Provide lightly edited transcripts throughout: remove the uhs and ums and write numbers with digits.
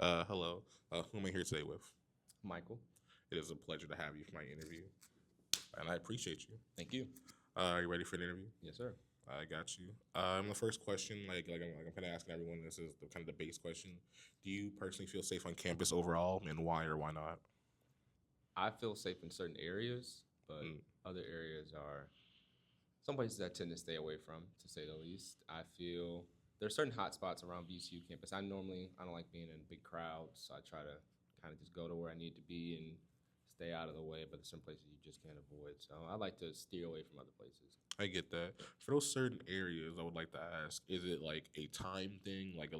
Hello. Who am I here today with? Michael. It is a pleasure to have you for my interview, and I appreciate you. Thank you. Are you ready for the interview? Yes, sir. I got you. The first question, I'm kind of asking everyone, this is the kind of the base question. Do you personally feel safe on campus overall, and why or why not? I feel safe in certain areas, but Mm, other areas are some places I tend to stay away from, to say the least. I feel there are certain hot spots around VCU campus. I don't like being in big crowds, so I try to kind of just go to where I need to be and stay out of the way. But there's some places you just can't avoid, so I like to steer away from other places. I get that. For those certain areas, I would like to ask: is it like a time thing, like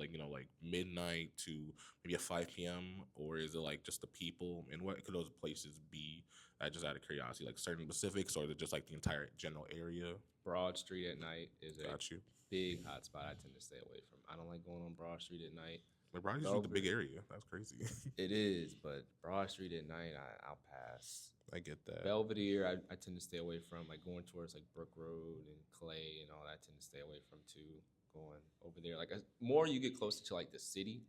midnight to maybe a 5 p.m., or is it like just the people? And what could those places be? Just out of curiosity, like certain specifics, or is it just like the entire general area? Broad Street at night is a Got you. big hot spot I tend to stay away from. I don't like going on Broad Street at night. Like Broad Street's the big Belvedere, area. That's crazy. it is, but Broad Street at night, I'll pass. I get that. Belvedere, I tend to stay away from. Like going towards like Brook Road and Clay and all that, I tend to stay away from too. Going over there, like more you get closer to like the city,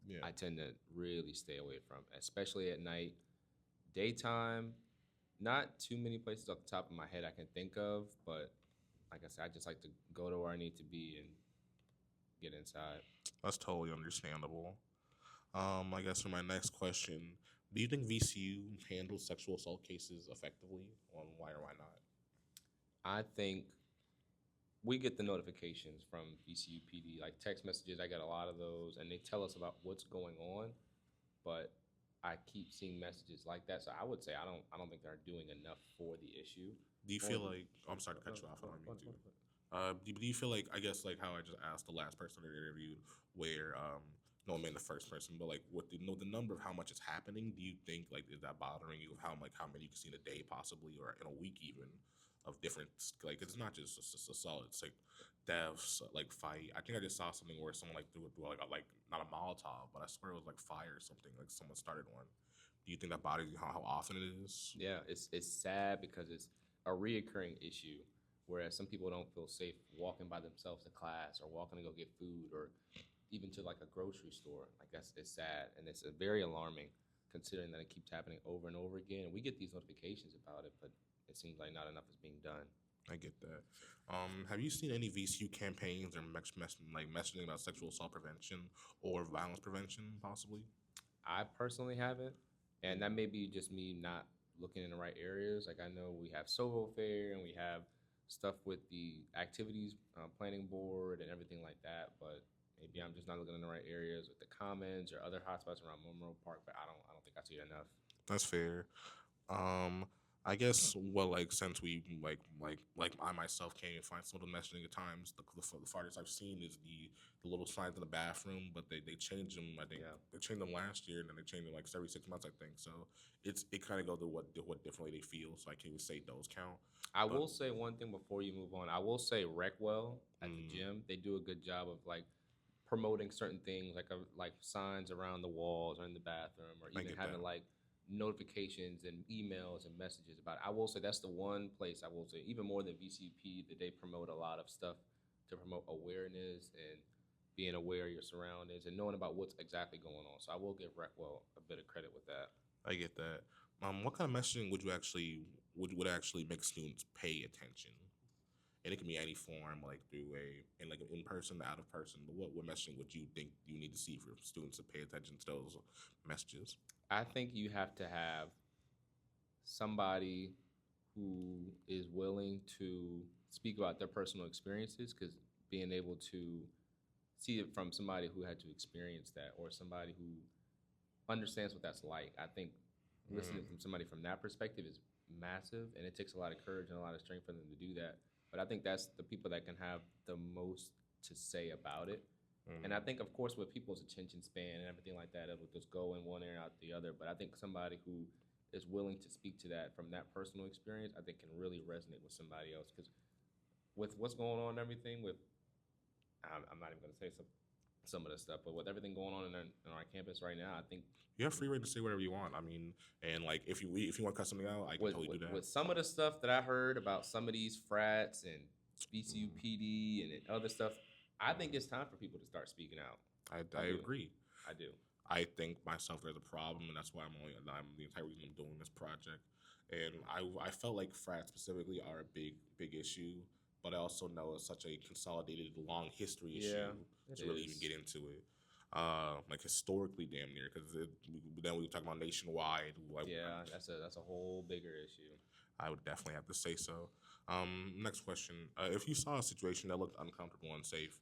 Yeah. I tend to really stay away from, especially at night. Daytime, not too many places off the top of my head I can think of, but like I said, I just like to go to where I need to be and get inside. That's totally understandable. I guess for my next question, do you think VCU handles sexual assault cases effectively? On why or why not? I think we get the notifications from VCU PD, like text messages. I get a lot of those, and they tell us about what's going on. But I keep seeing messages like that, so I would say I don't think they're doing enough for the issue. Do you Or feel like I'm sorry to cut you off? I don't mean to. Do you feel like I guess like how I just asked the last person I interviewed, where no, I mean the first person, but like what the number of how much is happening? Do you think like is that bothering you? Of how many you can see in a day possibly, or in a week even, of different like it's not just assault. It's like deaths, like fight. I think I just saw something where someone like threw like not a Molotov, but I swear it was like fire or something. Like someone started one. Do you think that bothers you? How often it is? Yeah, it's sad because it's a reoccurring issue. Whereas some people don't feel safe walking by themselves to class or walking to go get food or even to like a grocery store. Like that's it's sad and it's very alarming considering that it keeps happening over and over again. And we get these notifications about it, but it seems like not enough is being done. I get that. Have you seen any VCU campaigns or like messaging about sexual assault prevention or violence prevention, possibly? I personally haven't, and that may be just me not looking in the right areas. Like I know we have Soho Fair and we have stuff with the activities planning board and everything like that, but maybe I'm just not looking in the right areas with the commons or other hotspots around Monroe Park. But I don't think I see it enough. That's fair. Um, I guess like since we like I myself can't even find some of the messaging at times. The farthest I've seen is the little signs in the bathroom, but they changed them. I think Yeah. they changed them last year, and then they changed them like every 6 months. I think so. It kind of goes to what differently they feel. So I can't even say those count. I But will say one thing before you move on. I will say Recwell at the mm, gym, they do a good job of like promoting certain things like signs around the walls or in the bathroom or I even get that. having like notifications and emails and messages about it. I will say that's the one place I will say even more than VCP that they promote a lot of stuff to promote awareness and being aware of your surroundings and knowing about what's exactly going on. So I will give Recwell a bit of credit with that. I get that. What kind of messaging would you actually would actually make students pay attention? And it can be any form, like through like an in person, out of person. But what messaging would you think you need to see for students to pay attention to those messages? I think you have to have somebody who is willing to speak about their personal experiences because being able to see it from somebody who had to experience that or somebody who understands what that's like. I think listening Mm, from somebody from that perspective is massive and it takes a lot of courage and a lot of strength for them to do that. But I think that's the people that can have the most to say about it. And I mm. think, of course, with people's attention span and everything like that, it'll just go in one ear and out the other. But I think somebody who is willing to speak to that from that personal experience, I think can really resonate with somebody else. Because with what's going on and everything, with I'm not even going to say some of the stuff, but with everything going on in our campus right now, I think You have free reign to say whatever you want. I mean, and like if you want to cut something out, I can with, totally with do that. with some of the stuff that I heard about some of these frats and BCUPD and other stuff, I think Mm. it's time for people to start speaking out. I I do. agree. I do. I think myself there's a problem, and that's why I'm the entire reason I'm doing this project. And I felt like frats specifically are a big issue, but I also know it's such a consolidated long history issue it to really even is. get into it. Like historically, damn near, because then we talk about nationwide. Like, Yeah, that's a whole bigger issue. I would definitely have to say so. Next question: if you saw a situation that looked uncomfortable and unsafe,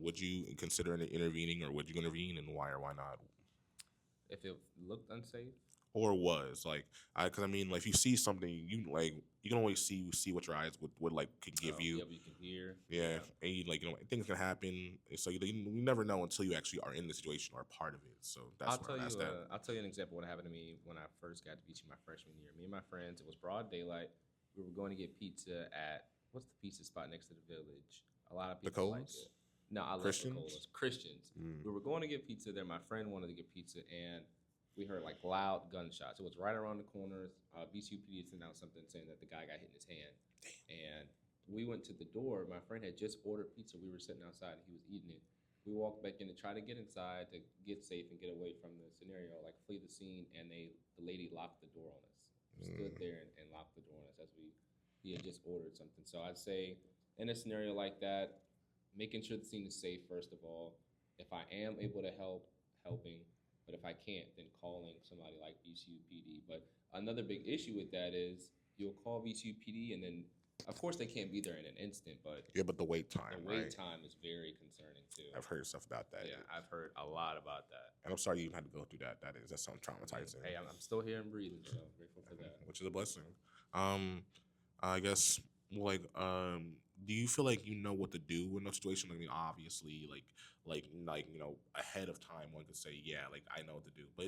would you consider intervening, or would you intervene, and why or why not? If it looked unsafe, Or was like, because I mean, like, if you see something, you can always see what your eyes would like could give you. yeah, but you can hear. Yeah, and things can happen. So you never know until you actually are in the situation or a part of it. So that's where I asked that. I'll tell you an example of what happened to me when I first got to BC my freshman year. Me and my friends, it was broad daylight. We were going to get pizza at what's the pizza spot next to the village? A lot of people like Colas? it. No, I love Christians? the Colas. Christians. Mm. We were going to get pizza there. My friend wanted to get pizza, and we heard like loud gunshots. It was right around the corner. BCUPD sent out something saying that the guy got hit in his hand. And we went to the door. My friend had just ordered pizza. We were sitting outside, and he was eating it. We walked back in to try to get inside to get safe and get away from the scenario, like flee the scene. And the lady locked the door on us. Stood there and locked the door on us as he had just ordered something. So I'd say in a scenario like that, making sure the scene is safe first of all. If I am able to help, helping. But if I can't, then calling somebody like BCUPD. But another big issue with that is you'll call BCUPD, and then of course they can't be there in an instant, but Yeah, but the wait time, the wait right? time is very concerning too. I've heard stuff about that. Yeah, I've heard a lot about that. And I'm sorry you had to go through that. That's something traumatizing. Hey, I'm still here and breathing, so grateful for that. Which is a blessing. I guess like do you feel like you know what to do in those situations? I mean, obviously, like ahead of time, one could say, yeah, like I know what to do. But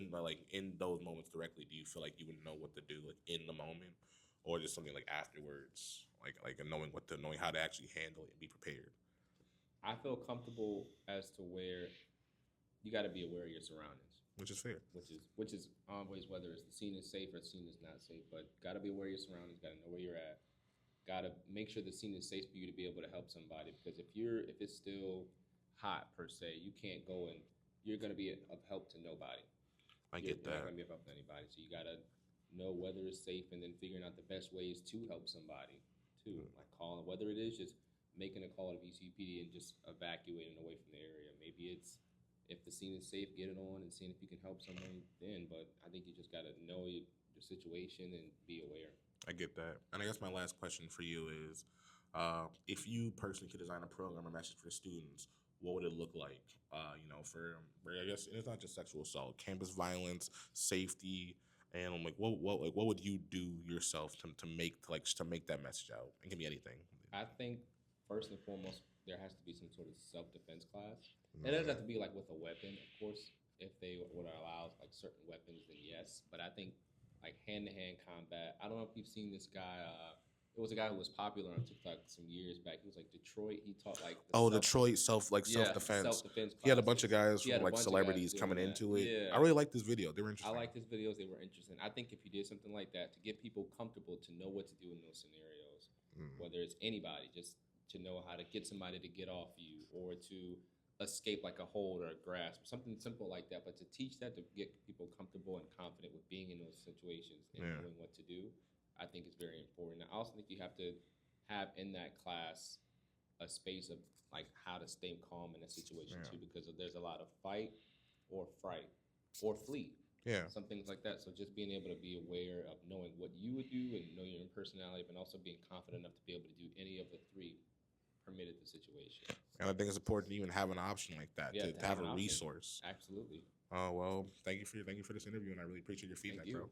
in those moments directly, do you feel like you would know what to do like in the moment, or just something like afterwards, like knowing how to actually handle it and be prepared? I feel comfortable as to where you got to be aware of your surroundings. Which is fair. Which is always whether it's the scene is safe or the scene is not safe. But got to be aware of your surroundings. Got to know where you're at. Got to make sure the scene is safe for you to be able to help somebody. Because if it's still hot per se, you can't go and you're going to be of help to nobody. I get You're that. not going to be of help to anybody. So you got to know whether it's safe and then figuring out the best ways to help somebody too. Like calling, whether it is just making a call to BCPD and just evacuating away from the area. Maybe it's if the scene is safe, get it on and seeing if you can help someone then. But I think you just got to know your situation and be aware. I get that. And I guess my last question for you is, if you personally could design a program or message for students, what would it look like? For I guess it's not just sexual assault, campus violence, safety, and like what would you do yourself to make that message out? It can be anything. I think first and foremost, there has to be some sort of self-defense class. It doesn't have to be like with a weapon, of course. If they would allow like certain weapons, then yes. But I think like hand-to-hand combat. I don't know if you've seen this guy. It was a guy who was popular on TikTok some years back. He was like Detroit. He taught like Detroit self-defense. He had a bunch of guys from like celebrities coming into it. Yeah. I really like this video. They were interesting. I like his videos. They were interesting. I think if you did something like that to get people comfortable to know what to do in those scenarios, whether it's anybody, just to know how to get somebody to get off you or to escape like a hold or a grasp, something simple like that. But to teach that to get people comfortable and confident with being in those situations and knowing what to do, I think is very important. I also think you have to have in that class a space of like how to stay calm in a situation too, because there's a lot of fight or fright or flee. Yeah. Some things like that. So just being able to be aware of knowing what you would do and know your own personality, but also being confident enough to be able to do any of the three permitted the situation. And I think it's important to even have an option like that, to have a resource. Absolutely. Oh, well, thank you for this interview, and I really appreciate your feedback, bro.